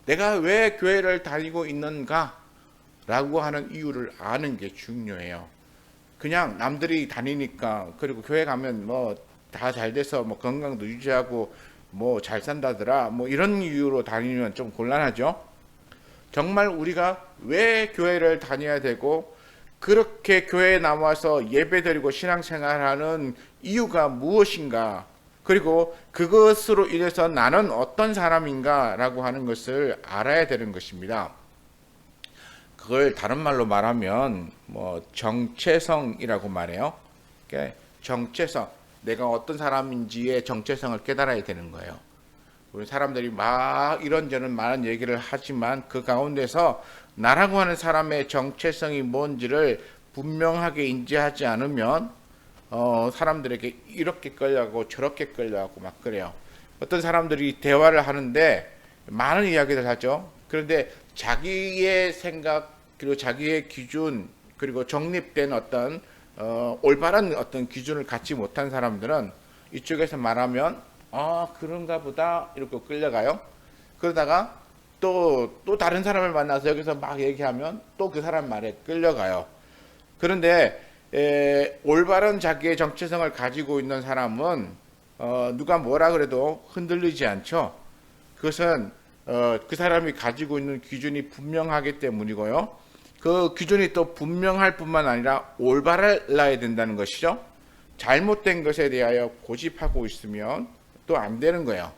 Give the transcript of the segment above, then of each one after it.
내가 왜 교회를 다니고 있는가 라고 하는 이유를 아는 게 중요해요. 그냥 남들이 다니니까, 그리고 교회 가면 뭐 다 잘 돼서 뭐 건강도 유지하고 뭐 잘 산다더라 뭐 이런 이유로 다니면 좀 곤란하죠. 정말 우리가 왜 교회를 다녀야 되고 그렇게 교회에 나와서 예배드리고 신앙생활하는 이유가 무엇인가, 그리고 그것으로 인해서 나는 어떤 사람인가 라고 하는 것을 알아야 되는 것입니다. 그걸 다른 말로 말하면 뭐 정체성이라고 말해요. 정체성, 내가 어떤 사람인지의 정체성을 깨달아야 되는 거예요. 우리 사람들이 막 이런저런 많은 얘기를 하지만 그 가운데서 나라고 하는 사람의 정체성이 뭔지를 분명하게 인지하지 않으면 사람들에게 이렇게 끌려가고 저렇게 끌려가고 막 그래요. 어떤 사람들이 대화를 하는데 많은 이야기를 하죠. 그런데 자기의 생각, 그리고 자기의 기준, 그리고 정립된 어떤 올바른 어떤 기준을 갖지 못한 사람들은 이쪽에서 말하면 그런가 보다 이렇게 끌려가요. 그러다가 또 다른 사람을 만나서 여기서 막 얘기하면 또 그 사람 말에 끌려가요. 그런데 올바른 자기의 정체성을 가지고 있는 사람은 누가 뭐라 그래도 흔들리지 않죠. 그것은 그 사람이 가지고 있는 기준이 분명하기 때문이고요. 그 기준이 또 분명할 뿐만 아니라 올바라야 된다는 것이죠. 잘못된 것에 대하여 고집하고 있으면 또 안 되는 거예요.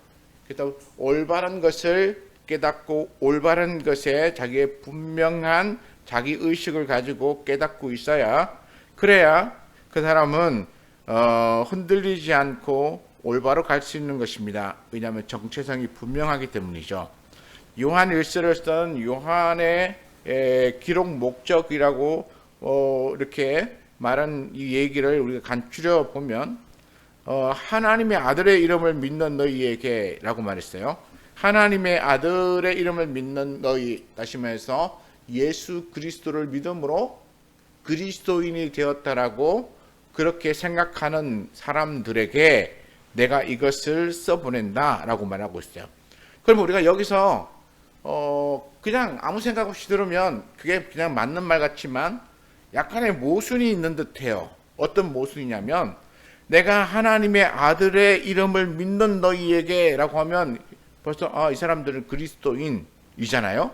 그래서 올바른 것을 깨닫고 올바른 것에 자기의 분명한 자기 의식을 가지고 깨닫고 있어야, 그래야 그 사람은 흔들리지 않고 올바로 갈 수 있는 것입니다. 왜냐하면 정체성이 분명하기 때문이죠. 요한 1서를 쓴 요한의 기록 목적이라고 이렇게 말한 이 얘기를 우리가 간추려 보면 하나님의 아들의 이름을 믿는 너희에게 라고 말했어요. 하나님의 아들의 이름을 믿는 너희, 다시 말해서 예수 그리스도를 믿음으로 그리스도인이 되었다라고 그렇게 생각하는 사람들에게 내가 이것을 써보낸다 라고 말하고 있어요. 그럼 우리가 여기서 그냥 아무 생각 없이 들으면 그게 그냥 맞는 말 같지만 약간의 모순이 있는 듯해요. 어떤 모순이냐면, 내가 하나님의 아들의 이름을 믿는 너희에게 라고 하면 벌써 이 사람들은 그리스도인이잖아요.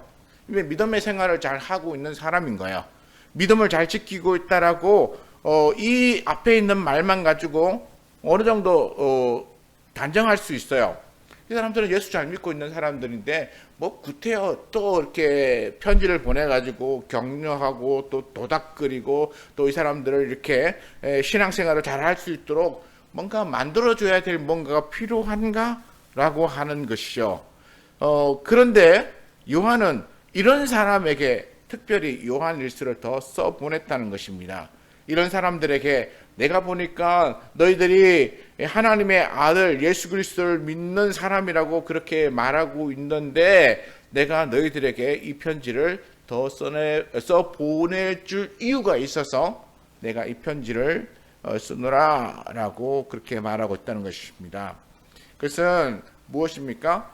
믿음의 생활을 잘 하고 있는 사람인 거예요. 믿음을 잘 지키고 있다라고 이 앞에 있는 말만 가지고 어느 정도 단정할 수 있어요. 이 사람들은 예수 잘 믿고 있는 사람들인데 뭐 구태여 또 이렇게 편지를 보내가지고 격려하고 또 도닥거리고 또 이 사람들을 이렇게 신앙생활을 잘 할 수 있도록 뭔가 만들어줘야 될 뭔가가 필요한가? 라고 하는 것이죠. 그런데 요한은 이런 사람에게 특별히 요한 일서를 더 써보냈다는 것입니다. 이런 사람들에게 내가 보니까 너희들이 하나님의 아들 예수 그리스도를 믿는 사람이라고 그렇게 말하고 있는데 내가 너희들에게 이 편지를 더 써보내줄 이유가 있어서 내가 이 편지를 쓰노라 라고 그렇게 말하고 있다는 것입니다. 그것은 무엇입니까?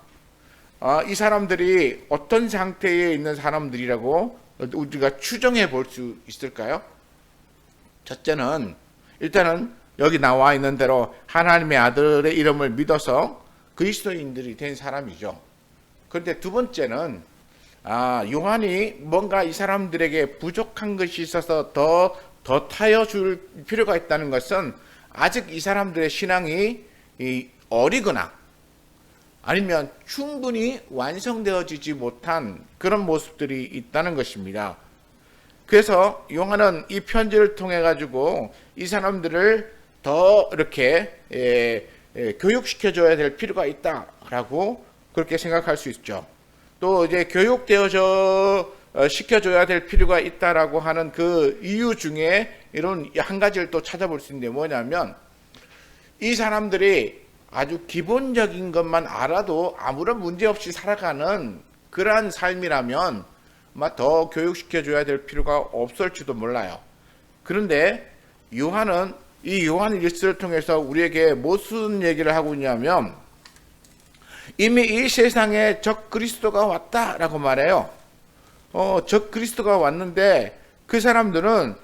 이 사람들이 어떤 상태에 있는 사람들이라고 우리가 추정해 볼 수 있을까요? 첫째는 일단은 여기 나와 있는 대로 하나님의 아들의 이름을 믿어서 그리스도인들이 된 사람이죠. 그런데 두 번째는 요한이 뭔가 이 사람들에게 부족한 것이 있어서 더 타여줄 필요가 있다는 것은 아직 이 사람들의 신앙이 어리거나 아니면 충분히 완성되어지지 못한 그런 모습들이 있다는 것입니다. 그래서 요한은 이 편지를 통해 가지고 이 사람들을 더 이렇게 교육시켜줘야 될 필요가 있다라고 그렇게 생각할 수 있죠. 또 이제 시켜줘야 될 필요가 있다라고 하는 그 이유 중에 이런 한 가지를 또 찾아볼 수 있는데 뭐냐면, 이 사람들이 아주 기본적인 것만 알아도 아무런 문제 없이 살아가는 그러한 삶이라면 더 교육시켜줘야 될 필요가 없을지도 몰라요. 그런데 요한은 이 요한 일서를 통해서 우리에게 무슨 얘기를 하고 있냐면, 이미 이 세상에 적 그리스도가 왔다라고 말해요. 적 그리스도가 왔는데 그 사람들은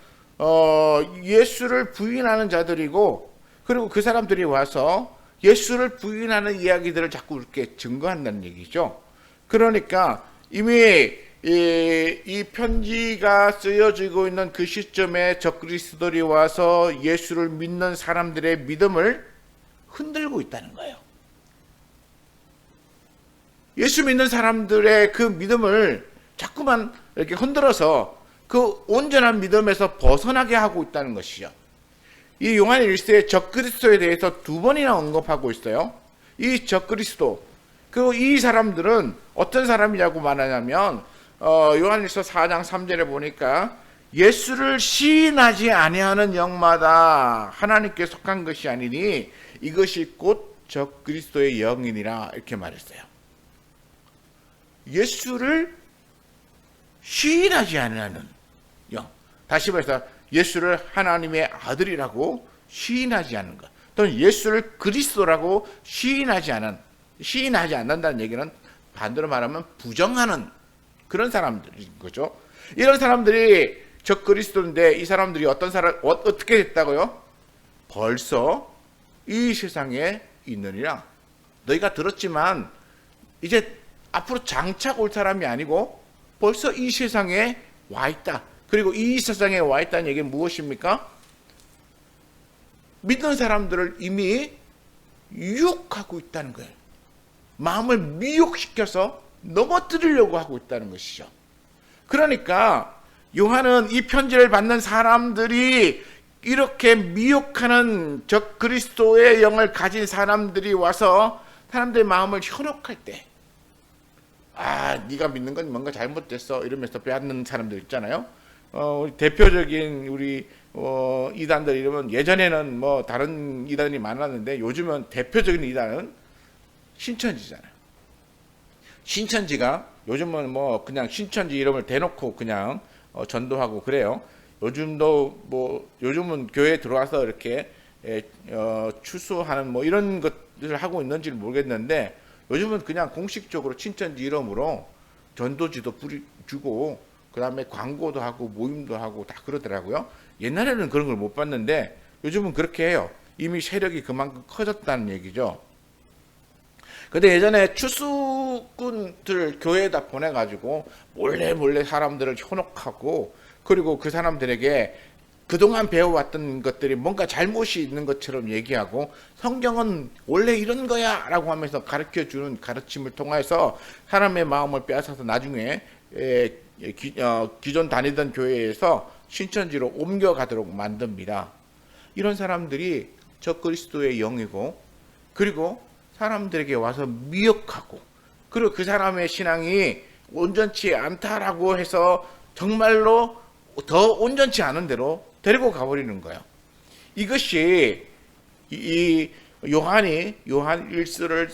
예수를 부인하는 자들이고, 그리고 그 사람들이 와서 예수를 부인하는 이야기들을 자꾸 이렇게 증거한다는 얘기죠. 그러니까 이미 이 편지가 쓰여지고 있는 그 시점에 적 그리스도들이 와서 예수를 믿는 사람들의 믿음을 흔들고 있다는 거예요. 예수 믿는 사람들의 그 믿음을 자꾸만 이렇게 흔들어서 그 온전한 믿음에서 벗어나게 하고 있다는 것이죠. 이 요한 1세의 적그리스도에 대해서 두 번이나 언급하고 있어요. 이 적그리스도, 그리고 이 사람들은 어떤 사람이냐고 말하냐면 요한일서 4장 3절에 보니까 예수를 시인하지 아니하는 영마다 하나님께 속한 것이 아니니 이것이 곧 적그리스도의 영이니라, 이렇게 말했어요. 예수를 시인하지 아니하는 영. 다시 말해서 예수를 하나님의 아들이라고 시인하지 않는 것, 또는 예수를 그리스도라고 시인하지 않는다는 얘기는 반대로 말하면 부정하는 그런 사람들인 거죠. 이런 사람들이 적 그리스도인데, 이 사람들이 어떻게 됐다고요? 벌써 이 세상에 있느니라. 너희가 들었지만 이제 앞으로 장착 올 사람이 아니고 벌써 이 세상에 와 있다. 그리고 이 세상에 와 있다는 얘기는 무엇입니까? 믿는 사람들을 이미 유혹하고 있다는 거예요. 마음을 미혹시켜서 넘어뜨리려고 하고 있다는 것이죠. 그러니까 요한은 이 편지를 받는 사람들이 이렇게 미혹하는 적 그리스도의 영을 가진 사람들이 와서 사람들의 마음을 현혹할 때, 네가 믿는 건 뭔가 잘못됐어 이러면서 빼앗는 사람들 있잖아요. 대표적인 우리 이단들 이러면, 예전에는 뭐 다른 이단이 많았는데 요즘은 대표적인 이단은 신천지잖아요. 신천지가 요즘은 뭐 그냥 신천지 이름을 대놓고 그냥 전도하고 그래요. 요즘은 교회에 들어와서 이렇게 추수하는 뭐 이런 것들을 하고 있는지는 모르겠는데, 요즘은 그냥 공식적으로 신천지 이름으로 전도지도 주고 그 다음에 광고도 하고 모임도 하고 다 그러더라고요. 옛날에는 그런 걸 못 봤는데 요즘은 그렇게 해요. 이미 세력이 그만큼 커졌다는 얘기죠. 근데 예전에 추수꾼들 교회에다 보내가지고 몰래 사람들을 현혹하고, 그리고 그 사람들에게 그동안 배워왔던 것들이 뭔가 잘못이 있는 것처럼 얘기하고, 성경은 원래 이런 거야 라고 하면서 가르쳐주는 가르침을 통해서 사람의 마음을 빼앗아서 나중에 기존 다니던 교회에서 신천지로 옮겨가도록 만듭니다. 이런 사람들이 적그리스도의 영이고, 그리고 사람들에게 와서 미혹하고, 그리고 그 사람의 신앙이 온전치 않다라고 해서 정말로 더 온전치 않은 대로 데리고 가버리는 거예요. 이것이 이 요한이 요한 1서를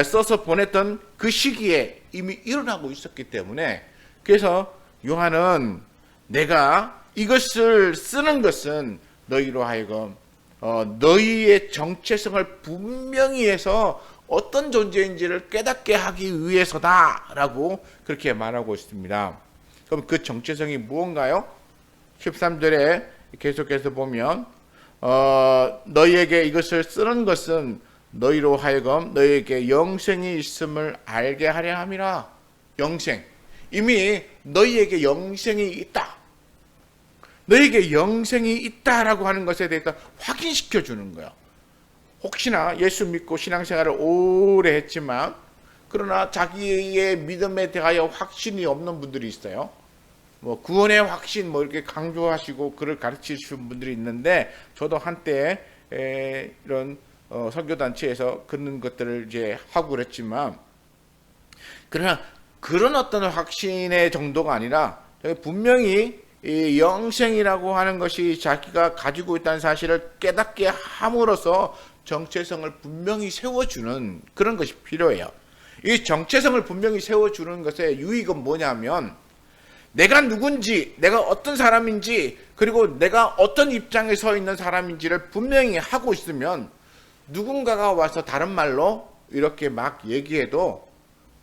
써서 보냈던 그 시기에 이미 일어나고 있었기 때문에, 그래서 요한은 내가 이것을 쓰는 것은 너희로 하여금 너희의 정체성을 분명히 해서 어떤 존재인지를 깨닫게 하기 위해서다라고 그렇게 말하고 있습니다. 그럼 그 정체성이 무언가요? 13절에 계속해서 보면 너희에게 이것을 쓰는 것은 너희로 하여금 너희에게 영생이 있음을 알게 하려 함이라. 영생, 이미 너희에게 영생이 있다. 너희에게 영생이 있다라고 하는 것에 대해서 확인시켜 주는 거예요. 혹시나 예수 믿고 신앙생활을 오래 했지만 그러나 자기의 믿음에 대하여 확신이 없는 분들이 있어요. 뭐 구원의 확신 뭐 이렇게 강조하시고 그를 가르치시는 분들이 있는데, 저도 한때 이런 선교단체에서 그런 것들을 이제 하고 그랬지만, 그러나 그런 어떤 확신의 정도가 아니라 분명히 이 영생이라고 하는 것이 자기가 가지고 있다는 사실을 깨닫게 함으로써 정체성을 분명히 세워주는 그런 것이 필요해요. 이 정체성을 분명히 세워주는 것의 유익은 뭐냐면, 내가 누군지, 내가 어떤 사람인지, 그리고 내가 어떤 입장에 서 있는 사람인지를 분명히 하고 있으면 누군가가 와서 다른 말로 이렇게 막 얘기해도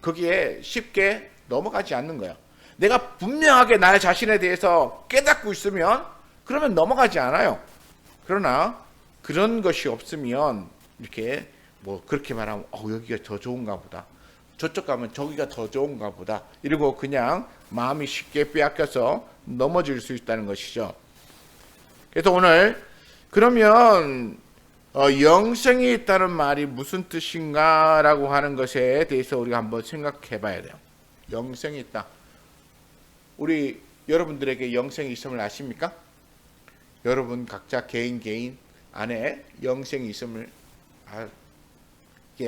거기에 쉽게 넘어가지 않는 거예요. 내가 분명하게 나의 자신에 대해서 깨닫고 있으면 그러면 넘어가지 않아요. 그러나 그런 것이 없으면 이렇게 뭐 그렇게 말하면 여기가 더 좋은가 보다, 저쪽 가면 저기가 더 좋은가 보다 이러고 그냥 마음이 쉽게 빼앗겨서 넘어질 수 있다는 것이죠. 그래서 오늘 그러면 영생이 있다는 말이 무슨 뜻인가 라고 하는 것에 대해서 우리가 한번 생각해 봐야 돼요. 영생이 있다. 우리 여러분들에게 영생이 있음을 아십니까? 여러분 각자 개인 안에 영생이 있음을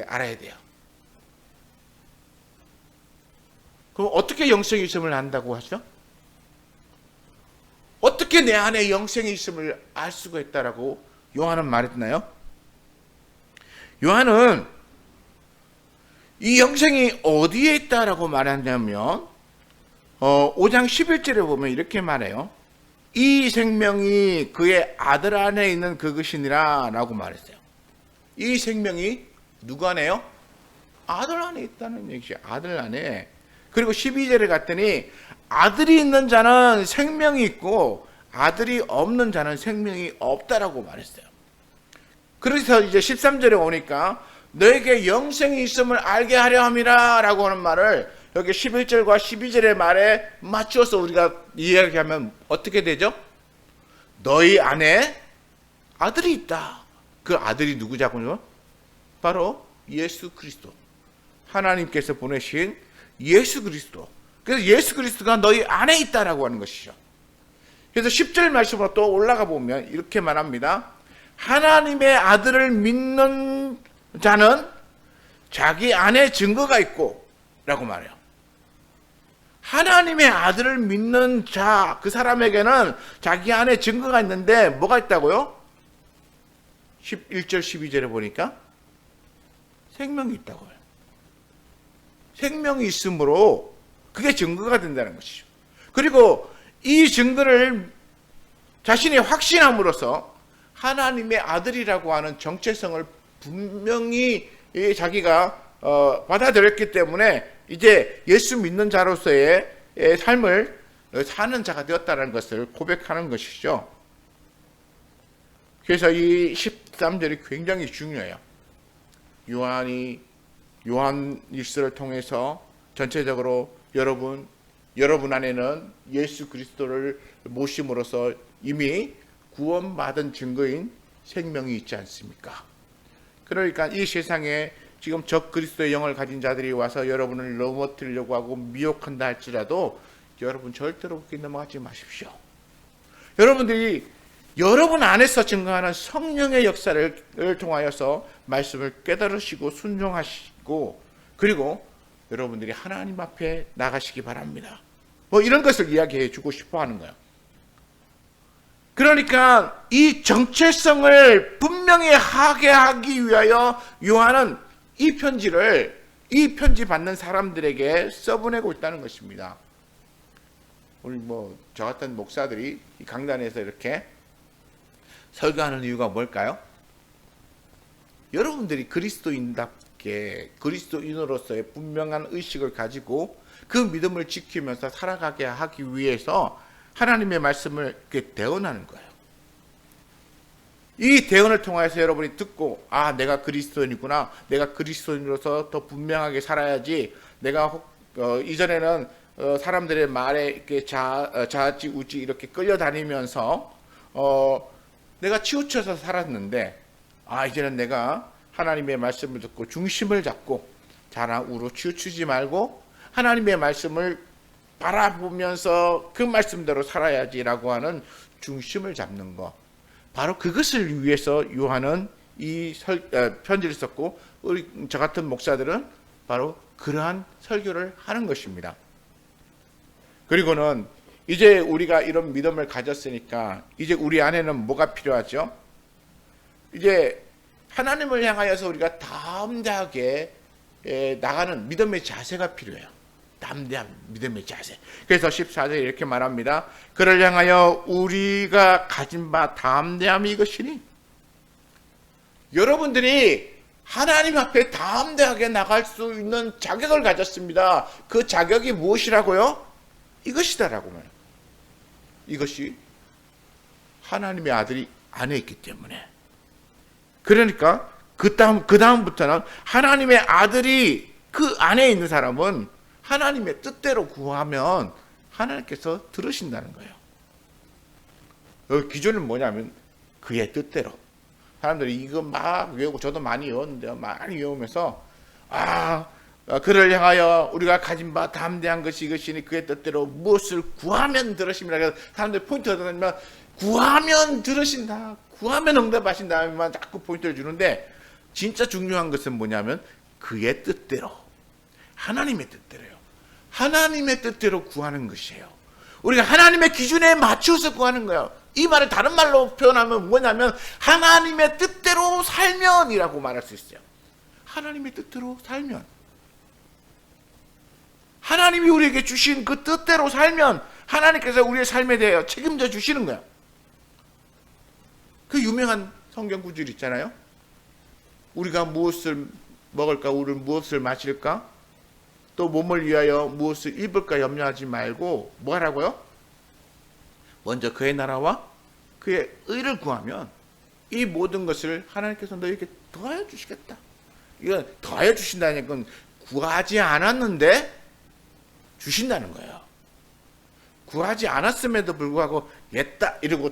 알아야 돼요. 그럼 어떻게 영생이 있음을 안다고 하죠? 어떻게 내 안에 영생이 있음을 알 수가 있다라고 요한은 말했나요? 요한은 이 영생이 어디에 있다라고 말하냐면 5장 11절에 보면 이렇게 말해요. 이 생명이 그의 아들 안에 있는 그것이니라 라고 말했어요. 이 생명이 누구 안에요? 아들 안에 있다는 얘기죠. 아들 안에. 그리고 12절에 갔더니 아들이 있는 자는 생명이 있고 아들이 없는 자는 생명이 없다라고 말했어요. 그래서 이제 13절에 오니까 너에게 영생이 있음을 알게 하려 함이라 라고 하는 말을 여기 11절과 12절의 말에 맞추어서 우리가 이야기하면 어떻게 되죠? 너희 안에 아들이 있다. 그 아들이 누구냐고요? 바로 예수 그리스도. 하나님께서 보내신 예수 그리스도. 그래서 예수 그리스도가 너희 안에 있다라고 하는 것이죠. 그래서 10절 말씀으로 또 올라가 보면 이렇게 말합니다. 하나님의 아들을 믿는 자는 자기 안에 증거가 있고 라고 말해요. 하나님의 아들을 믿는 자, 그 사람에게는 자기 안에 증거가 있는데 뭐가 있다고요? 11절 12절에 보니까 생명이 있다고요. 생명이 있으므로 그게 증거가 된다는 것이죠. 그리고 이 증거를 자신이 확신함으로써 하나님의 아들이라고 하는 정체성을 분명히 자기가 받아들였기 때문에 이제 예수 믿는 자로서의 삶을 사는 자가 되었다는 것을 고백하는 것이죠. 그래서 이 13절이 굉장히 중요해요. 요한 일서를 통해서 전체적으로 여러분 안에는 예수 그리스도를 모심으로써 이미 구원받은 증거인 생명이 있지 않습니까? 그러니까 이 세상에 지금 적 그리스도의 영을 가진 자들이 와서 여러분을 넘어뜨리려고 하고 미혹한다 할지라도 여러분 절대로 그렇게 넘어가지 마십시오. 여러분들이 여러분 안에서 증거하는 성령의 역사를 통하여서 말씀을 깨달으시고 순종하시고 그리고 여러분들이 하나님 앞에 나가시기 바랍니다. 뭐 이런 것을 이야기해 주고 싶어 하는 거예요. 그러니까 이 정체성을 분명히 하게 하기 위하여 요한은 이 편지 받는 사람들에게 써보내고 있다는 것입니다. 우리 저 같은 목사들이 이 강단에서 이렇게 설교하는 이유가 뭘까요? 여러분들이 그리스도인답게 그리스도인으로서의 분명한 의식을 가지고 그 믿음을 지키면서 살아가게 하기 위해서 하나님의 말씀을 이렇게 대언하는 거예요. 이 대언을 통해서 여러분이 듣고 내가 그리스도인이구나. 내가 그리스도인으로서 더 분명하게 살아야지. 내가 이전에는 사람들의 말에 이렇게 자지 우지 이렇게 끌려다니면서 내가 치우쳐서 살았는데 이제는 내가 하나님의 말씀을 듣고 중심을 잡고 자랑으로 치우치지 말고 하나님의 말씀을 바라보면서 그 말씀대로 살아야지라고 하는 중심을 잡는 것. 바로 그것을 위해서 요한은 이 편지를 썼고 저 같은 목사들은 바로 그러한 설교를 하는 것입니다. 그리고는 이제 우리가 이런 믿음을 가졌으니까 이제 우리 안에는 뭐가 필요하죠? 이제 하나님을 향하여서 우리가 담대하게 나가는 믿음의 자세가 필요해요. 담대한 믿음의 자세. 그래서 14절에 이렇게 말합니다. 그를 향하여 우리가 가진 바 담대함이 이것이니. 여러분들이 하나님 앞에 담대하게 나갈 수 있는 자격을 가졌습니다. 그 자격이 무엇이라고요? 이것이다라고 말해요. 이것이 하나님의 아들이 안에 있기 때문에. 그러니까 그 다음부터는 하나님의 아들이 그 안에 있는 사람은 하나님의 뜻대로 구하면 하나님께서 들으신다는 거예요. 여기 기준은 뭐냐면 그의 뜻대로. 사람들이 이거 막 외우고, 저도 많이 외웠는데요. 많이 외우면서 그를 향하여 우리가 가진 바 담대한 것이 이것이니 그의 뜻대로 무엇을 구하면 들으심이라 해서 사람들이 포인트가 되면 구하면 들으신다, 구하면 응답하신다만 자꾸 포인트를 주는데, 진짜 중요한 것은 뭐냐면 그의 뜻대로, 하나님의 뜻대로요. 하나님의 뜻대로 구하는 것이에요. 우리가 하나님의 기준에 맞춰서 구하는 거예요. 이 말을 다른 말로 표현하면 뭐냐면 하나님의 뜻대로 살면이라고 말할 수 있어요. 하나님의 뜻대로 살면, 하나님이 우리에게 주신 그 뜻대로 살면 하나님께서 우리의 삶에 대하여 책임져 주시는 거예요. 그 유명한 성경 구절 있잖아요. 우리가 무엇을 먹을까, 우리를 무엇을 마실까, 또 몸을 위하여 무엇을 입을까 염려하지 말고 뭐라고요? 먼저 그의 나라와 그의 의를 구하면 이 모든 것을 하나님께서 너에게 더하여 주시겠다. 이건 더하여 주신다는 건 구하지 않았는데 주신다는 거예요. 구하지 않았음에도 불구하고 옛다 이러고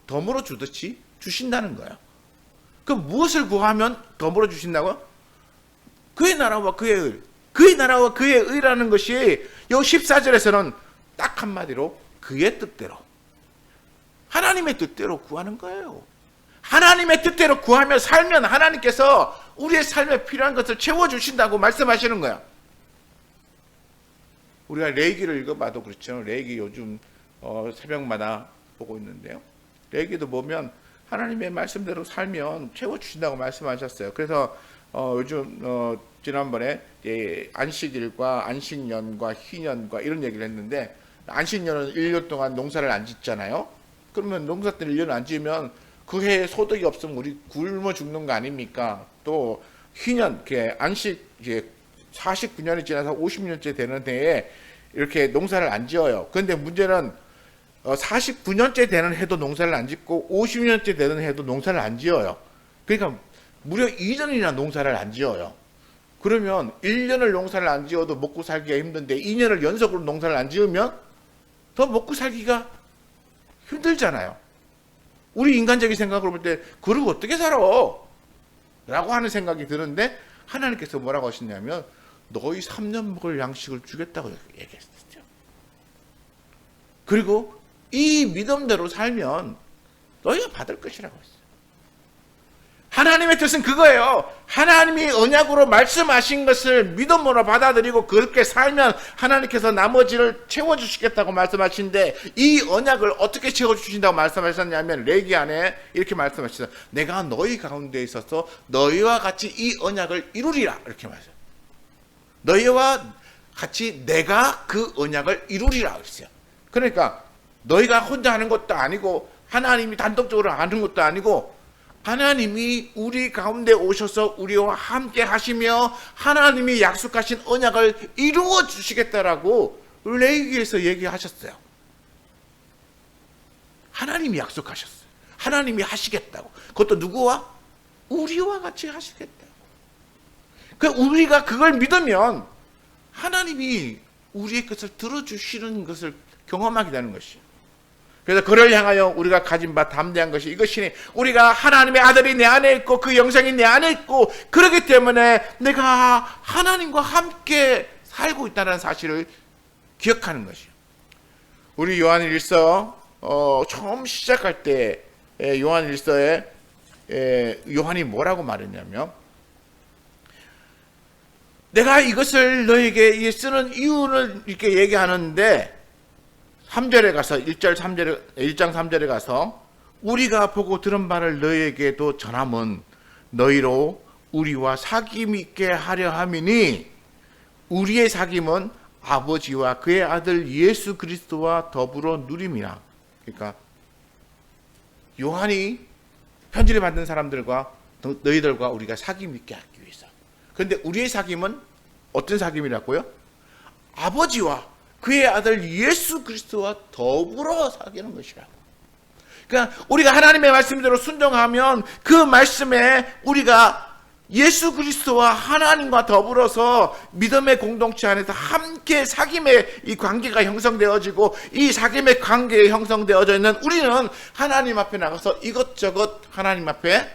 덤으로 주듯이 주신다는 거예요. 그 무엇을 구하면 덤으로 주신다고요? 그의 나라와 그의 의. 그의 나라와 그의 의라는 것이 요 14절에서는 딱 한마디로 그의 뜻대로, 하나님의 뜻대로 구하는 거예요. 하나님의 뜻대로 구하며 살면 하나님께서 우리의 삶에 필요한 것을 채워주신다고 말씀하시는 거야. 우리가 레위기를 읽어봐도 그렇죠. 레위기 요즘 새벽마다 보고 있는데요. 레위기도 보면 하나님의 말씀대로 살면 채워주신다고 말씀하셨어요. 그래서 요즘 지난번에 안식일과 안식년과 희년과 이런 얘기를 했는데, 안식년은 1년 동안 농사를 안 짓잖아요. 그러면 농사 때 1년 안 지으면 그 해에 소득이 없으면 우리 굶어 죽는 거 아닙니까? 또 희년, 안식 49년이 지나서 50년째 되는 해에 이렇게 농사를 안 지어요. 그런데 문제는 49년째 되는 해도 농사를 안 짓고 50년째 되는 해도 농사를 안 지어요. 그러니까 무려 2년이나 농사를 안 지어요. 그러면 1년을 농사를 안 지어도 먹고 살기가 힘든데 2년을 연속으로 농사를 안 지으면 더 먹고 살기가 힘들잖아요. 우리 인간적인 생각으로 볼 때 그러고 어떻게 살아? 라고 하는 생각이 드는데, 하나님께서 뭐라고 하시냐면 너희 3년 먹을 양식을 주겠다고 얘기했었죠. 그리고 이 믿음대로 살면 너희가 받을 것이라고 했어요. 하나님의 뜻은 그거예요. 하나님이 언약으로 말씀하신 것을 믿음으로 받아들이고 그렇게 살면 하나님께서 나머지를 채워주시겠다고 말씀하시는데, 이 언약을 어떻게 채워주신다고 말씀하셨냐면 레위기 안에 이렇게 말씀하셨어요. 내가 너희 가운데 있어서 너희와 같이 이 언약을 이루리라, 이렇게 말했어요. 너희와 같이 내가 그 언약을 이루리라 그랬어요. 그러니까 너희가 혼자 하는 것도 아니고 하나님이 단독적으로 하는 것도 아니고 하나님이 우리 가운데 오셔서 우리와 함께 하시며 하나님이 약속하신 언약을 이루어 주시겠다라고 레위기에서 얘기하셨어요. 하나님이 약속하셨어요. 하나님이 하시겠다고. 그것도 누구와? 우리와 같이 하시겠다고. 우리가 그걸 믿으면 하나님이 우리의 것을 들어주시는 것을 경험하게 되는 것이에요. 그래서 그를 향하여 우리가 가진 바 담대한 것이 이것이니, 우리가 하나님의 아들이 내 안에 있고 그 영생이 내 안에 있고, 그렇기 때문에 내가 하나님과 함께 살고 있다는 사실을 기억하는 것이에요. 우리 요한일서 처음 시작할 때 요한일서에 요한이 뭐라고 말했냐면, 내가 이것을 너에게 쓰는 이유를 이렇게 얘기하는데 3절에 가서 1장 3절에 가서 우리가 보고 들은 바를 너희에게도 전함은 너희로 우리와 사귐 있게 하려 함이니 우리의 사귐은 아버지와 그의 아들 예수 그리스도와 더불어 누림이라. 그러니까 요한이 편지를 받는 사람들과 너희들과 우리가 사귐 있게 하기 위해서. 그런데 우리의 사귐은 어떤 사귐이라고요? 아버지와 그의 아들 예수 그리스도와 더불어 사귀는 것이라고. 그러니까 우리가 하나님의 말씀대로 순종하면 그 말씀에 우리가 예수 그리스도와 하나님과 더불어서 믿음의 공동체 안에서 함께 사귐의 이 관계가 형성되어지고, 이 사귐의 관계에 형성되어져 있는 우리는 하나님 앞에 나가서 이것저것 하나님 앞에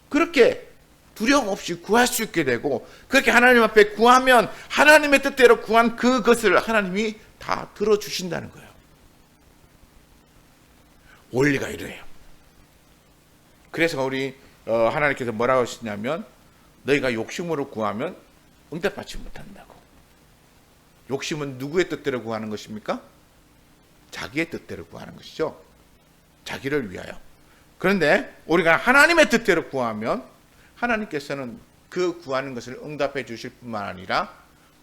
그렇게 두려움 없이 구할 수 있게 되고, 그렇게 하나님 앞에 구하면 하나님의 뜻대로 구한 그것을 하나님이 다 들어주신다는 거예요. 원리가 이래요. 그래서 우리 하나님께서 뭐라고 하시냐면, 너희가 욕심으로 구하면 응답받지 못한다고. 욕심은 누구의 뜻대로 구하는 것입니까? 자기의 뜻대로 구하는 것이죠. 자기를 위하여. 그런데 우리가 하나님의 뜻대로 구하면 하나님께서는 그 구하는 것을 응답해 주실 뿐만 아니라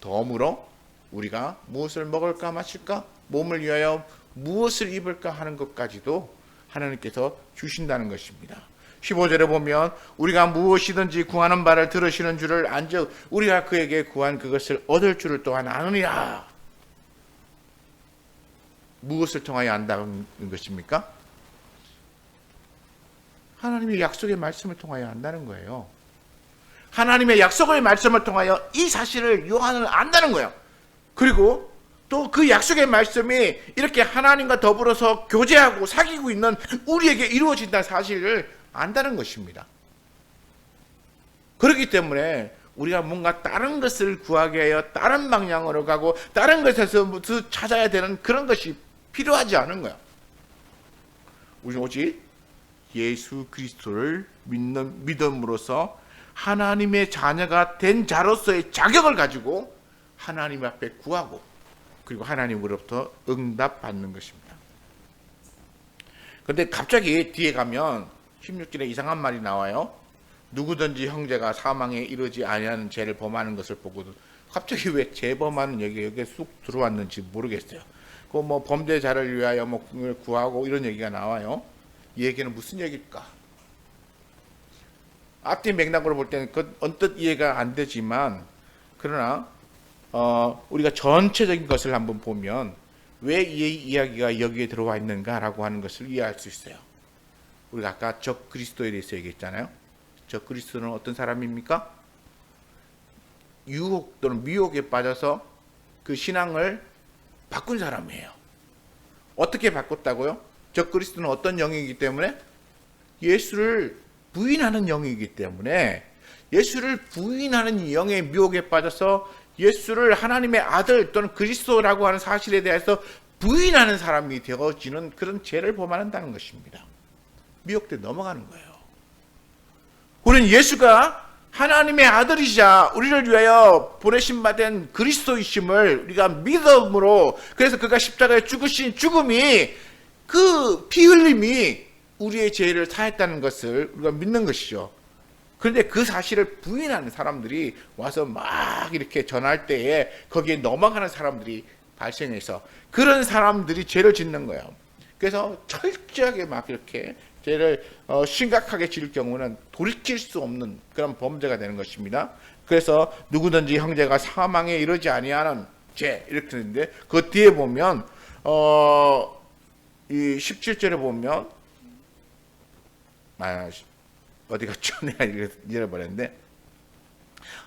덤으로 우리가 무엇을 먹을까 마실까, 몸을 위하여 무엇을 입을까 하는 것까지도 하나님께서 주신다는 것입니다. 15절에 보면 우리가 무엇이든지 구하는 바를 들으시는 줄을 안즉 우리가 그에게 구한 그것을 얻을 줄을 또한 아느니라. 무엇을 통하여 안다는 것입니까? 하나님의 약속의 말씀을 통하여 안다는 거예요. 하나님의 약속의 말씀을 통하여 이 사실을 요한은 안다는 거예요. 그리고 또 그 약속의 말씀이 이렇게 하나님과 더불어서 교제하고 사귀고 있는 우리에게 이루어진다는 사실을 안다는 것입니다. 그렇기 때문에 우리가 뭔가 다른 것을 구하게 하여 다른 방향으로 가고 다른 것에서 무슨 찾아야 되는 그런 것이 필요하지 않은 거예요. 우리는 오직 예수 그리스도를 믿는 믿음으로써 하나님의 자녀가 된 자로서의 자격을 가지고 하나님 앞에 구하고, 그리고 하나님으로부터 응답받는 것입니다. 그런데 갑자기 뒤에 가면 16절에 이상한 말이 나와요. 누구든지 형제가 사망에 이르지 아니하는 죄를 범하는 것을 보고, 갑자기 왜 죄범하는 여기에 쑥 들어왔는지 모르겠어요. 그 뭐 범죄자를 위하여 뭐 구하고 이런 얘기가 나와요. 이 얘기는 무슨 얘기일까? 앞뒤 맥락으로 볼 때는 언뜻 이해가 안 되지만, 그러나 우리가 전체적인 것을 한번 보면 왜 이 이야기가 여기에 들어와 있는가라고 하는 것을 이해할 수 있어요. 우리가 아까 적 그리스도에 대해서 얘기했잖아요. 적 그리스도는 어떤 사람입니까? 유혹 또는 미혹에 빠져서 그 신앙을 바꾼 사람이에요. 어떻게 바꿨다고요? 적 그리스도는 어떤 영이기 때문에? 예수를 부인하는 영이기 때문에, 예수를 부인하는 영의 미혹에 빠져서 예수를 하나님의 아들 또는 그리스도라고 하는 사실에 대해서 부인하는 사람이 되어지는 그런 죄를 범한다는 것입니다. 미혹돼 넘어가는 거예요. 우리는 예수가 하나님의 아들이자 우리를 위하여 보내신 바 된 그리스도이심을 우리가 믿음으로, 그래서 그가 십자가에 죽으신 죽음이, 그 피 흘림이 우리의 죄를 사했다는 것을 우리가 믿는 것이죠. 그런데 그 사실을 부인하는 사람들이 와서 막 이렇게 전할 때에 거기에 넘어가는 사람들이 발생해서 그런 사람들이 죄를 짓는 거예요. 그래서 철저하게 막 이렇게 죄를 심각하게 지을 경우는 돌이킬 수 없는 그런 범죄가 되는 것입니다. 그래서 누구든지 형제가 사망에 이르지 아니하는 죄, 이렇게 되는데, 그 뒤에 보면 이 17절에 보면 어디 갔죠? 내가 잃어버렸는데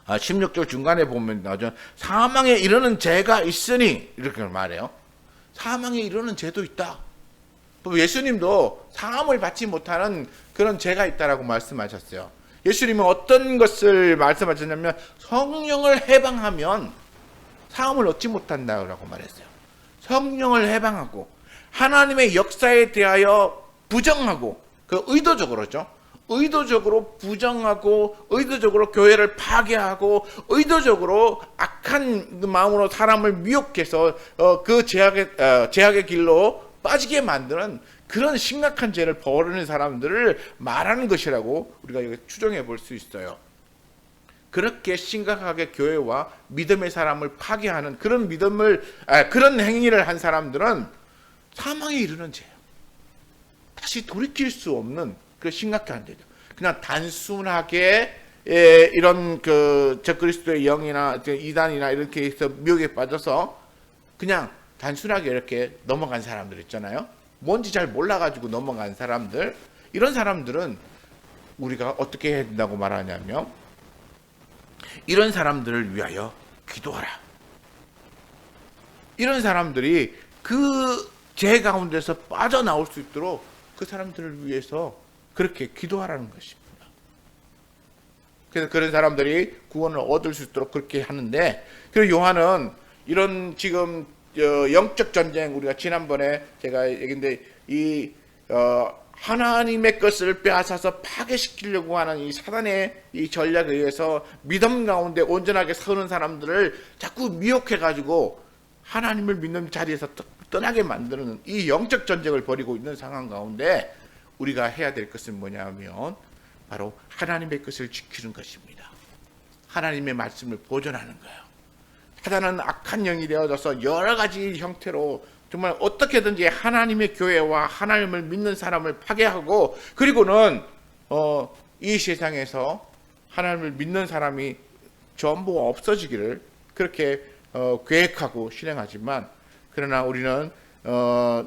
16절 중간에 보면 나죠. 사망에 이르는 죄가 있으니, 이렇게 말해요. 사망에 이르는 죄도 있다. 예수님도 사함을 받지 못하는 그런 죄가 있다라고 말씀하셨어요. 예수님은 어떤 것을 말씀하셨냐면, 성령을 해방하면 사함을 얻지 못한다고 말했어요. 성령을 해방하고 하나님의 역사에 대하여 부정하고, 그 의도적으로죠. 의도적으로 부정하고, 의도적으로 교회를 파괴하고, 의도적으로 악한 마음으로 사람을 미혹해서 그 죄악의 길로 빠지게 만드는 그런 심각한 죄를 벌이는 사람들을 말하는 것이라고 우리가 여기 추정해 볼 수 있어요. 그렇게 심각하게 교회와 믿음의 사람을 파괴하는 그런 그런 행위를 한 사람들은 사망에 이르는 죄예요. 다시 돌이킬 수 없는 그 심각한 죄죠. 그냥 단순하게 이런 그 적그리스도의 영이나 이단이나 이렇게 해서 미혹에 빠져서 그냥 단순하게 이렇게 넘어간 사람들 있잖아요. 뭔지 잘 몰라가지고 넘어간 사람들, 이런 사람들은 우리가 어떻게 해야 된다고 말하냐면, 이런 사람들을 위하여 기도하라. 이런 사람들이 그 죄 가운데서 빠져나올 수 있도록 그 사람들을 위해서 그렇게 기도하라는 것입니다. 그래서 그런 사람들이 구원을 얻을 수 있도록 그렇게 하는데, 그리고 요한은 이런 지금 영적 전쟁, 우리가 지난번에 제가 얘기했는데, 이 하나님의 것을 빼앗아서 파괴시키려고 하는 이 사단의 이 전략에 의해서 믿음 가운데 온전하게 서는 사람들을 자꾸 미혹해가지고 하나님을 믿는 자리에서 떠나게 만드는 이 영적 전쟁을 벌이고 있는 상황 가운데 우리가 해야 될 것은 뭐냐면 바로 하나님의 것을 지키는 것입니다. 하나님의 말씀을 보존하는 거예요. 사단은 악한 영이 되어져서 여러 가지 형태로 정말 어떻게든지 하나님의 교회와 하나님을 믿는 사람을 파괴하고, 그리고는 이 세상에서 하나님을 믿는 사람이 전부 없어지기를 그렇게 계획하고 실행하지만, 그러나 우리는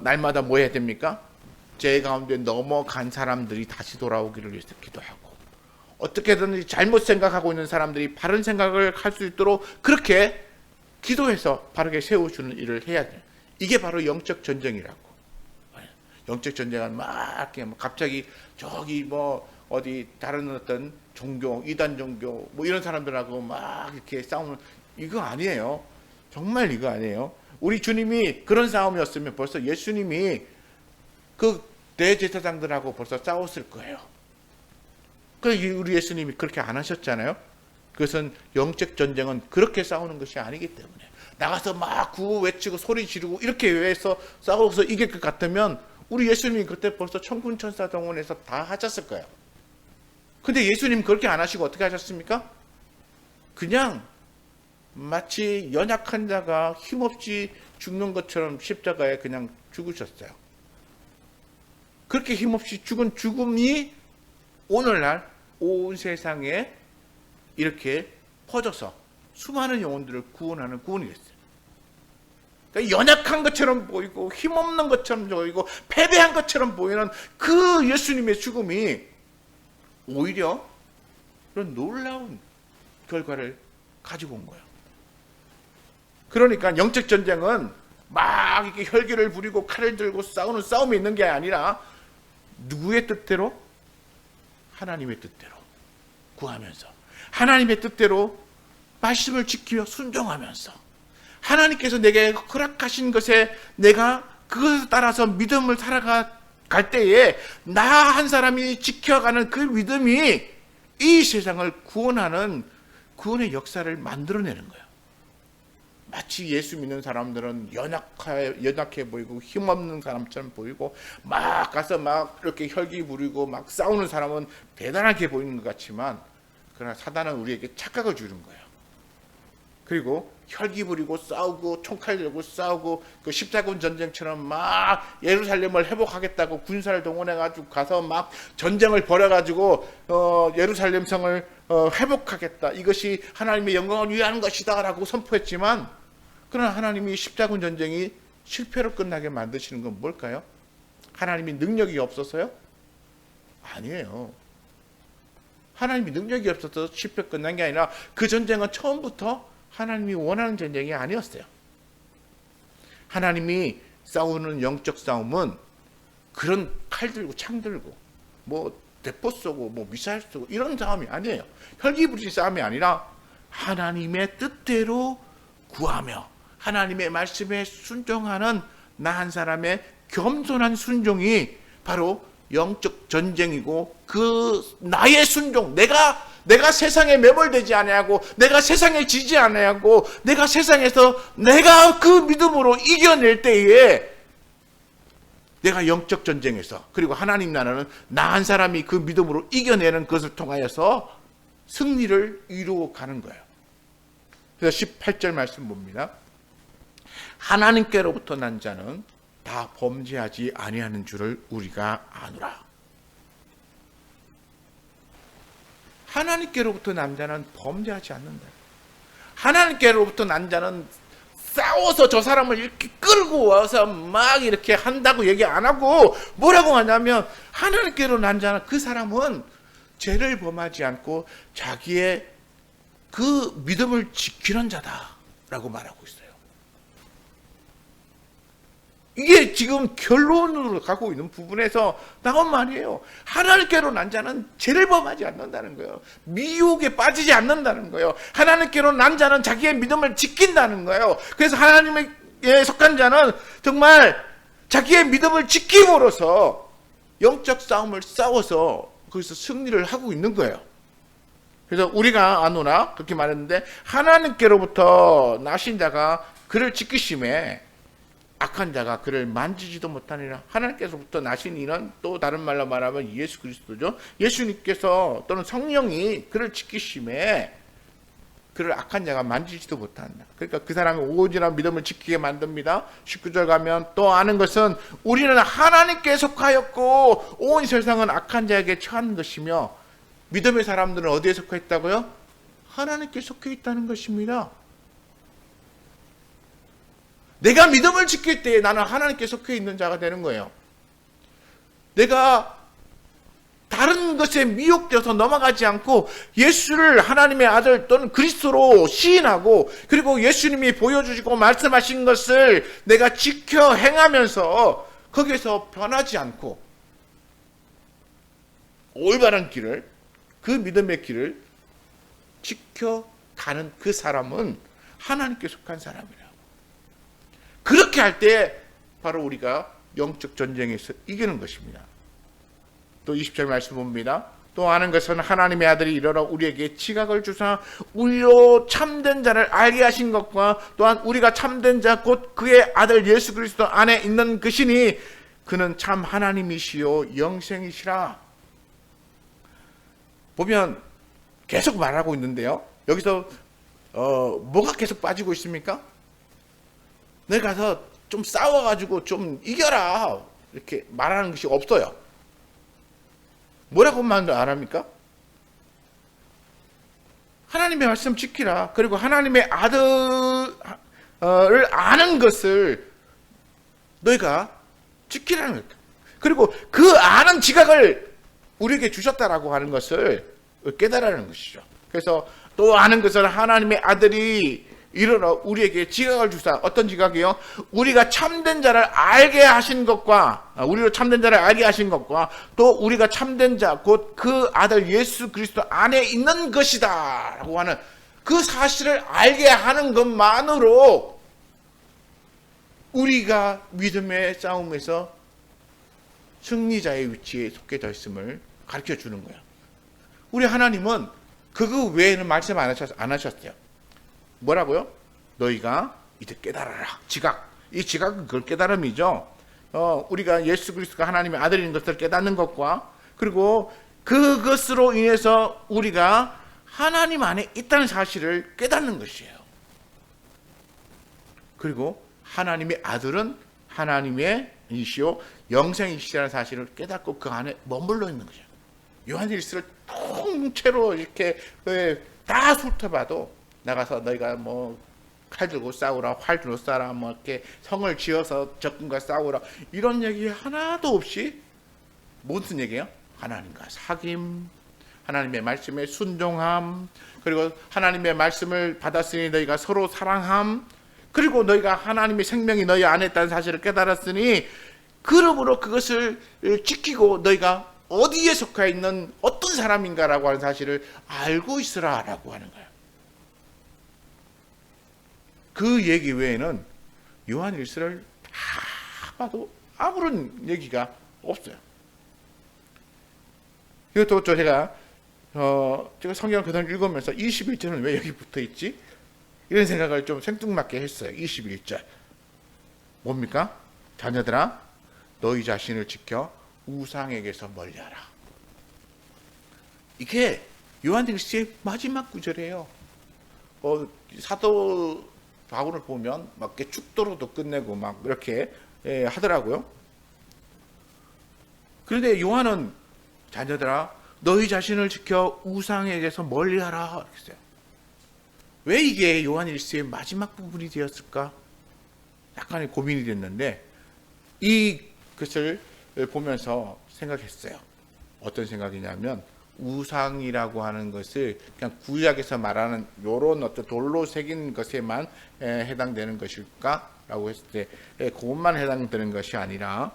날마다 뭐 해야 됩니까? 죄 가운데 넘어간 사람들이 다시 돌아오기를 위해서 기도하고, 어떻게든지 잘못 생각하고 있는 사람들이 바른 생각을 할 수 있도록 그렇게 기도해서 바르게 세워주는 일을 해야 돼요. 이게 바로 영적 전쟁이라고. 영적 전쟁은 막 갑자기 저기 뭐 어디 다른 어떤 종교, 이단 종교 뭐 이런 사람들하고 막 이렇게 싸우는, 이거 아니에요. 정말 이거 아니에요. 우리 주님이 그런 싸움이었으면 벌써 예수님이 그 대제사장들하고 벌써 싸웠을 거예요. 우리 예수님이 그렇게 안 하셨잖아요. 그것은 영적 전쟁은 그렇게 싸우는 것이 아니기 때문에, 나가서 막 구호 외치고 소리 지르고 이렇게 해서 싸워서 이길 것 같으면 우리 예수님이 그때 벌써 천군천사 동원해서 다 하셨을 거예요. 근데 예수님 그렇게 안 하시고 어떻게 하셨습니까? 그냥 마치 연약한 자가 힘없이 죽는 것처럼 십자가에 그냥 죽으셨어요. 그렇게 힘없이 죽은 죽음이 오늘날 온 세상에 이렇게 퍼져서 수많은 영혼들을 구원하는 구원이 됐어요. 그러니까 연약한 것처럼 보이고 힘없는 것처럼 보이고 패배한 것처럼 보이는 그 예수님의 죽음이 오히려 그런 놀라운 결과를 가지고 온 거예요. 그러니까 영적 전쟁은 막 이렇게 혈기를 부리고 칼을 들고 싸우는 싸움이 있는 게 아니라 누구의 뜻대로? 하나님의 뜻대로 구하면서, 하나님의 뜻대로 말씀을 지키며 순종하면서, 하나님께서 내게 허락하신 것에 내가 그것에 따라서 믿음을 살아갈 때에 나 한 사람이 지켜가는 그 믿음이 이 세상을 구원하는 구원의 역사를 만들어내는 거예요. 마치 예수 믿는 사람들은 연약해 보이고 힘없는 사람처럼 보이고 막 가서 막 이렇게 혈기 부리고 막 싸우는 사람은 대단하게 보이는 것 같지만, 그러나 사단은 우리에게 착각을 주는 거예요. 그리고 혈기 부리고 싸우고 총칼 들고 싸우고 그 십자군 전쟁처럼 막 예루살렘을 회복하겠다고 군사를 동원해가지고 가서 막 전쟁을 벌여가지고 예루살렘 성을 회복하겠다, 이것이 하나님의 영광을 위하는 것이다 라고 선포했지만, 그러나 하나님이 십자군 전쟁이 실패로 끝나게 만드시는 건 뭘까요? 하나님이 능력이 없어서요? 아니에요. 하나님이 능력이 없어서 실패 끝난 게 아니라 그 전쟁은 처음부터 하나님이 원하는 전쟁이 아니었어요. 하나님이 싸우는 영적 싸움은 그런 칼 들고 창 들고 뭐 대포 쏘고 뭐 미사일 쏘고 이런 싸움이 아니에요. 혈기부리는 싸움이 아니라 하나님의 뜻대로 구하며 하나님의 말씀에 순종하는 나 한 사람의 겸손한 순종이 바로 영적 전쟁이고, 그 나의 순종, 내가 세상에 매몰되지 아니하고 내가 세상에 지지 아니하고 내가 세상에서 내가 그 믿음으로 이겨낼 때에 내가 영적 전쟁에서, 그리고 하나님 나라는 나 한 사람이 그 믿음으로 이겨내는 것을 통하여서 승리를 이루어 가는 거예요. 그래서 18절 말씀 봅니다. 하나님께로부터 난 자는 다 범죄하지 아니하는 줄을 우리가 아노라. 하나님께로부터 난 자는 범죄하지 않는다. 하나님께로부터 난 자는 싸워서 저 사람을 이렇게 끌고 와서 막 이렇게 한다고 얘기 안 하고 뭐라고 하냐면, 하나님께로 난 자는 그 사람은 죄를 범하지 않고 자기의 그 믿음을 지키는 자다라고 말하고 있어요. 이게 지금 결론으로 가고 있는 부분에서 나온 말이에요. 하나님께로 난 자는 죄를 범하지 않는다는 거예요. 미혹에 빠지지 않는다는 거예요. 하나님께로 난 자는 자기의 믿음을 지킨다는 거예요. 그래서 하나님에 속한 자는 정말 자기의 믿음을 지킴으로써 영적 싸움을 싸워서 거기서 승리를 하고 있는 거예요. 그래서 우리가 아노라 그렇게 말했는데, 하나님께로부터 나신 자가 그를 지키심에 악한 자가 그를 만지지도 못하니라. 하나님께서부터 나신 이는 또 다른 말로 말하면 예수 그리스도죠. 예수님께서 또는 성령이 그를 지키심에 그를 악한 자가 만지지도 못한다. 그러니까 그 사람이 오직한 믿음을 지키게 만듭니다. 19절 가면 또 아는 것은 우리는 하나님께 속하였고 온 세상은 악한 자에게 처한 것이며, 믿음의 사람들은 어디에 속해 있다고요? 하나님께 속해 있다는 것입니다. 내가 믿음을 지킬 때에 나는 하나님께 속해 있는 자가 되는 거예요. 내가 다른 것에 미혹되어서 넘어가지 않고 예수를 하나님의 아들 또는 그리스도로 시인하고, 그리고 예수님이 보여주시고 말씀하신 것을 내가 지켜 행하면서 거기에서 변하지 않고 올바른 길을, 그 믿음의 길을 지켜가는 그 사람은 하나님께 속한 사람이라. 그렇게 할 때 바로 우리가 영적 전쟁에서 이기는 것입니다. 또 20절 말씀 봅니다. 또 아는 것은 하나님의 아들이 이르러 우리에게 지각을 주사 우리로 참된 자를 알게 하신 것과, 또한 우리가 참된 자 곧 그의 아들 예수 그리스도 안에 있는 것이니 그는 참 하나님이시요 영생이시라. 보면 계속 말하고 있는데요, 여기서 뭐가 계속 빠지고 있습니까? 내가 가서 좀 싸워가지고 좀 이겨라 이렇게 말하는 것이 없어요. 뭐라고만 안 합니까? 하나님의 말씀 지키라. 그리고 하나님의 아들을 아는 것을 너희가 지키라는 거예요. 그리고 그 아는 지각을 우리에게 주셨다라고 하는 것을 깨달으라는 것이죠. 그래서 또 아는 것은 하나님의 아들이 이르러 우리에게 지각을 주사. 어떤 지각이요? 우리가 참된 자를 알게 하신 것과, 우리로 참된 자를 알게 하신 것과, 또 우리가 참된 자 곧 그 아들 예수 그리스도 안에 있는 것이다 라고 하는 그 사실을 알게 하는 것만으로 우리가 믿음의 싸움에서 승리자의 위치에 속해져 있음을 가르쳐 주는 거예요. 우리 하나님은 그거 외에는 말씀 안 하셨어요. 뭐라고요? 너희가 이제 깨달아라. 지각. 이 지각은 그걸 깨달음이죠. 우리가 예수 그리스도가 하나님의 아들인 것을 깨닫는 것과, 그리고 그것으로 인해서 우리가 하나님 안에 있다는 사실을 깨닫는 것이에요. 그리고 하나님의 아들은 하나님의 이시요 영생이시라는 사실을 깨닫고 그 안에 머물러 있는 거죠. 요한일서를 통째로 이렇게 다 훑어봐도, 나가서 너희가 뭐 칼 들고 싸우라, 활 들고 싸라, 뭐 이렇게 성을 지어서 적군과 싸우라, 이런 얘기 하나도 없이 무슨 얘기예요? 하나님과 사귐, 하나님의 말씀에 순종함, 그리고 하나님의 말씀을 받았으니 너희가 서로 사랑함, 그리고 너희가 하나님의 생명이 너희 안에 있다는 사실을 깨달았으니 그러므로 그것을 지키고 너희가 어디에 속해 있는 어떤 사람인가라고 하는 사실을 알고 있으라라고 하는 거예요. 그 얘기 외에는 요한일서를 다 봐도 아무런 얘기가 없어요. 이것도 제가 성경 그대로 읽으면서 21절은 왜 여기 붙어 있지? 이런 생각을 좀 생뚱맞게 했어요. 21절 뭡니까? 자녀들아, 너희 자신을 지켜 우상에게서 멀리하라. 이게 요한일서의 마지막 구절이에요. 사도 바울을 보면 막 이렇게 축도로도 끝내고 막 이렇게 하더라고요. 그런데 요한은 자녀들아, 너희 자신을 지켜 우상에게서 멀리하라 그랬어요. 왜 이게 요한 1서의 마지막 부분이 되었을까? 약간의 고민이 됐는데 이것을 보면서 생각했어요. 어떤 생각이냐면 우상이라고 하는 것을 그냥 구약에서 말하는 요런 어떤 돌로 새긴 것에만 해당되는 것일까라고 했을 때 그것만 해당되는 것이 아니라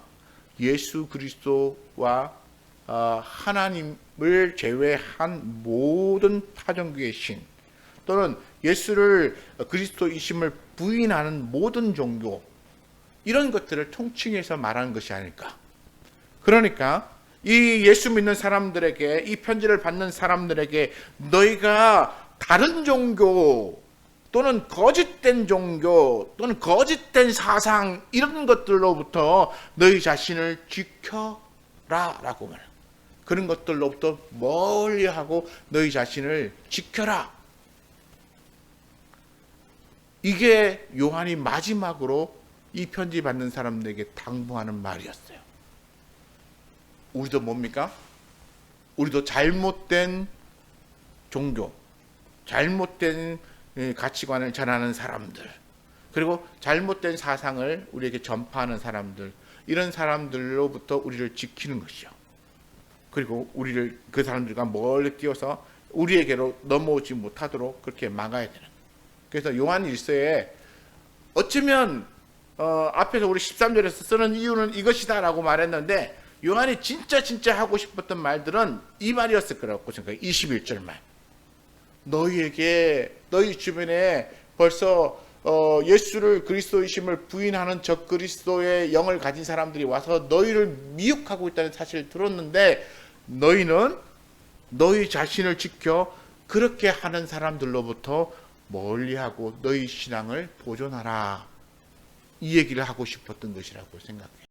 예수 그리스도와 하나님을 제외한 모든 타종교의 신 또는 예수를 그리스도이심을 부인하는 모든 종교 이런 것들을 통칭해서 말하는 것이 아닐까. 그러니까 이 예수 믿는 사람들에게 이 편지를 받는 사람들에게 너희가 다른 종교 또는 거짓된 종교 또는 거짓된 사상 이런 것들로부터 너희 자신을 지켜라 라고 말해요. 그런 것들로부터 멀리하고 너희 자신을 지켜라. 이게 요한이 마지막으로 이 편지 받는 사람들에게 당부하는 말이었어요. 우리도 뭡니까? 우리도 잘못된 종교, 잘못된 가치관을 전하는 사람들, 그리고 잘못된 사상을 우리에게 전파하는 사람들, 이런 사람들로부터 우리를 지키는 것이요. 그리고 우리를 그 사람들과 멀리 띄워서 우리에게로 넘어오지 못하도록 그렇게 막아야 되는. 그래서 요한 1서에 어쩌면 앞에서 우리 13절에서 쓰는 이유는 이것이다라고 말했는데 요한이 진짜 하고 싶었던 말들은 이 말이었을 거라고 생각해요. 21절 말. 너희에게 너희 주변에 벌써 예수를 그리스도이심을 부인하는 적 그리스도의 영을 가진 사람들이 와서 너희를 미혹하고 있다는 사실을 들었는데 너희는 너희 자신을 지켜 그렇게 하는 사람들로부터 멀리하고 너희 신앙을 보존하라. 이 얘기를 하고 싶었던 것이라고 생각해요.